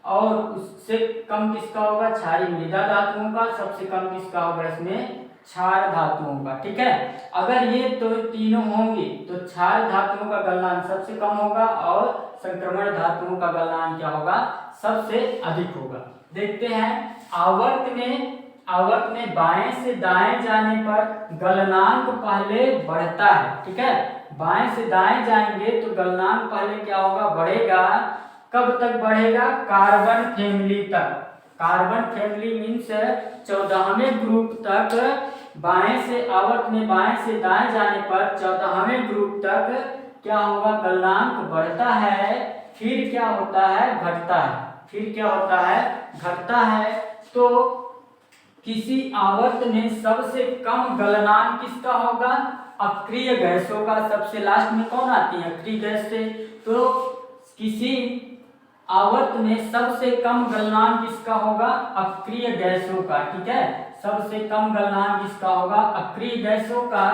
और उससे कम किसका होगा, क्षारीय मृदा धातुओं का। सबसे कम किसका होगा, इसमें क्षार धातुओं का, ठीक है। अगर ये तो तीनों होंगी तो क्षार धातुओं का गलनांक सबसे कम होगा और संक्रमण धातुओं का गलनांक क्या होगा, सबसे अधिक होगा। देखते हैं आवर्त में आवर्त में बाएं से दाएं जाने पर गलनांक पहले बढ़ता है। ठीक है, बाएं से दाएं जाएंगे तो गलनांक पहले क्या होगा, बढ़ेगा। कब तक बढ़ेगा, कार्बन फैमिली तक। कार्बन फैमिली मीन्स 14वें ग्रुप तक बाएं से आवर्त में बाएं से दाएं जाने पर 14वें ग्रुप तक क्या होगा, गलनांक बढ़ता है। फिर क्या होता है, घटता है। फिर क्या होता है, घटता है। तो किसी आवर्त में सबसे कम गलनांक किसका होगा, अक्रिय गैसों का। सबसे लास्ट में कौन आती है, अक्रिय गैस से। तो किसी आवर्त में सबसे कम गलनांक किसका होगा, अक्रिय गैसों का। ठीक है, सबसे कम गलनांक किसका होगा, अक्रिय गैसों का।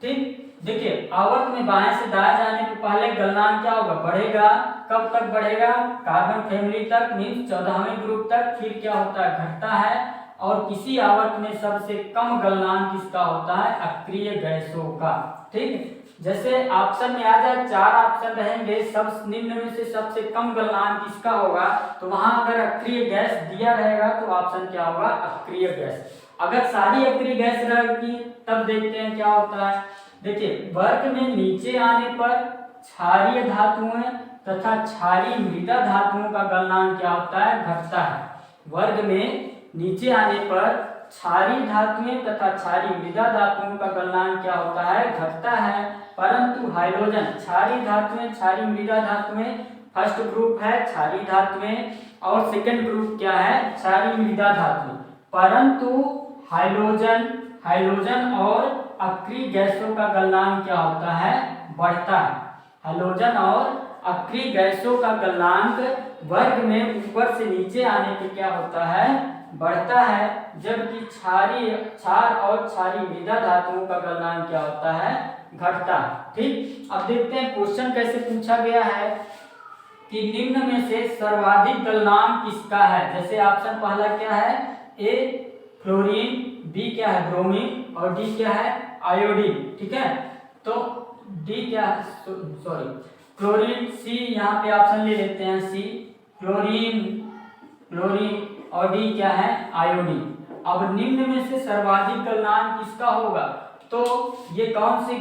ठीक, देखिए आवर्त में बाएं से दाएं जाने के पहले गलनांक क्या होगा, बढ़ेगा। कब तक बढ़ेगा, कार्बन फैमिली तक मीन्स 14वें ग्रुप तक। फिर क्या होता है, घटता है। और किसी आवर्त में सबसे कम गलनांक किसका होता है, अक्रिय गैसों का। ठीक, जैसे ऑप्शन में आ जाए, 4 ऑप्शन रहेंगे, सब निम्न में से सबसे कम गलनांक किसका होगा, तो वहां अगर अक्रिय गैस दिया रहेगा तो ऑप्शन क्या होगा, अक्रिय गैस। अगर सारी अक्रिय गैस रहेगी तब देखते हैं क्या होता है। देखिए वर्ग में नीचे आने पर क्षारीय धातुएं तथा क्षारीय मृदा धातुओं का गलनांक क्या होता है, घटता है। वर्ग में नीचे आने पर क्षारीय धातुएं तथा क्षारीय मृदा धातुओं का गलनांक क्या होता है, घटता है। परंतु हाइड्रोजन, क्षारीय धातुएं क्षारीय मृदा धातुएं फर्स्ट ग्रुप है क्षारीय धातुएं और सेकंड ग्रुप क्या है, क्षारीय मृदा धातुएं। परंतु हाइड्रोजन और अक्रिय गैसों का गलनांक क्या होता है, बढ़ता है। हाइड्रोजन और अक्रिय गैसों का गलनांक वर्ग में ऊपर से नीचे आने पे क्या होता है, बढ़ता है। जबकि क्षार और क्षारीय मृदा धातुओं का गलनांक क्या होता है, घटता है। ठीक, अब देखते हैं क्वेश्चन कैसे पूछा गया है कि निम्न में से सर्वाधिक गलनांक किसका है। जैसे ऑप्शन पहला क्या है, ए फ्लोरीन, बी क्या है ब्रोमीन और डी क्या है आयोडीन। ठीक है, तो डी क्या है, सॉरी क्लोरीन, सी यहाँ पे ऑप्शन ले लेते हैं, सी क्लोरीन और डी क्या है आयोडीन। अब निम्न में से सर्वाधिक गलनांक किसका होगा, तो ये कौन सी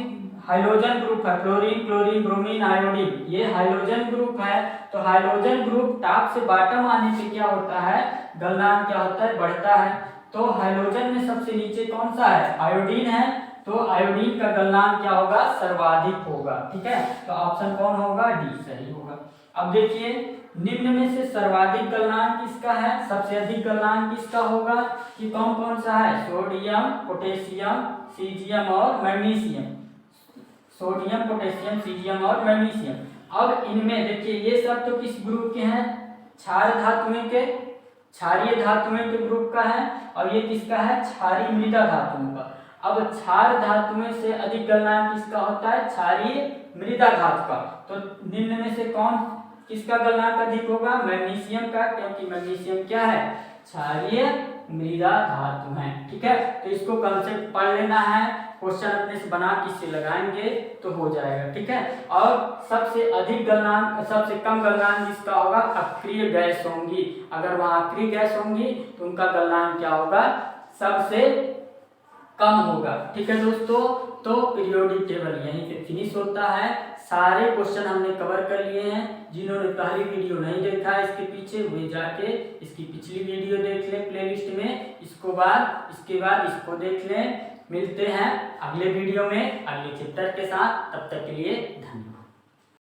हाइड्रोजन ग्रुप है, क्लोरीन ब्रोमीन आयोडीन, ये हाइड्रोजन ग्रुप है। तो हाइड्रोजन ग्रुप टॉप से बॉटम आने से क्या होता है, गलनांक क्या होता है, बढ़ता है। तो हाइड्रोजन में सबसे नीचे कौन सा है, आयोडीन है। तो आयोडीन का गलनांक क्या होगा, सर्वाधिक होगा। ठीक है, तो ऑप्शन कौन होगा, डी सही होगा। अब देखिए निम्न में से सर्वाधिक गलनांक किसका है, सबसे अधिक गलनांक किसका होगा, कि कौन कौन सा है, सोडियम पोटेशियम सीजियम और मैग्नीशियम। सोडियम पोटेशियम सीजियम और मैग्नीशियम। अब इनमें देखिए ये सब तो किस ग्रुप के हैं, क्षार धातुओं के, क्षारीय धातुओं के ग्रुप का है। और ये किसका है, क्षारीय मृदा धातुओं का। अब क्षार धातुओं से अधिक गलनांक किसका होता है, क्षारीय मृदा धातु का। तो निम्न में से कौन किसका गलनांक अधिक होगा, मैग्नीशियम का, क्योंकि मैग्नीशियम क्या है, क्षारीय मृदा धातु है। ठीक है, तो इसको कंसेप्ट पढ़ लेना है, क्वेश्चन अपने से बना के इससे लगाएंगे तो हो जाएगा। ठीक है, और सबसे अधिक गलनांक सबसे कम गलनांक जिसका होगा, अक्रिय गैस होंगी। अगर वहां अक्रिय गैस होंगी तो उनका गलनांक क्या होगा, सबसे कम होगा। ठीक है दोस्तों, तो पीरियोडिक टेबल यहीं पे फिनिश होता है। सारे क्वेश्चन हमने कवर कर लिए हैं। जिन्होंने पहली वीडियो नहीं देखा है इसके पीछे, वे जाके इसकी पिछली वीडियो देख लें प्लेलिस्ट में, इसके बाद इसको देख लें। मिलते हैं अगले वीडियो में अगले चैप्टर के साथ, तब तक के लिए धन्यवाद।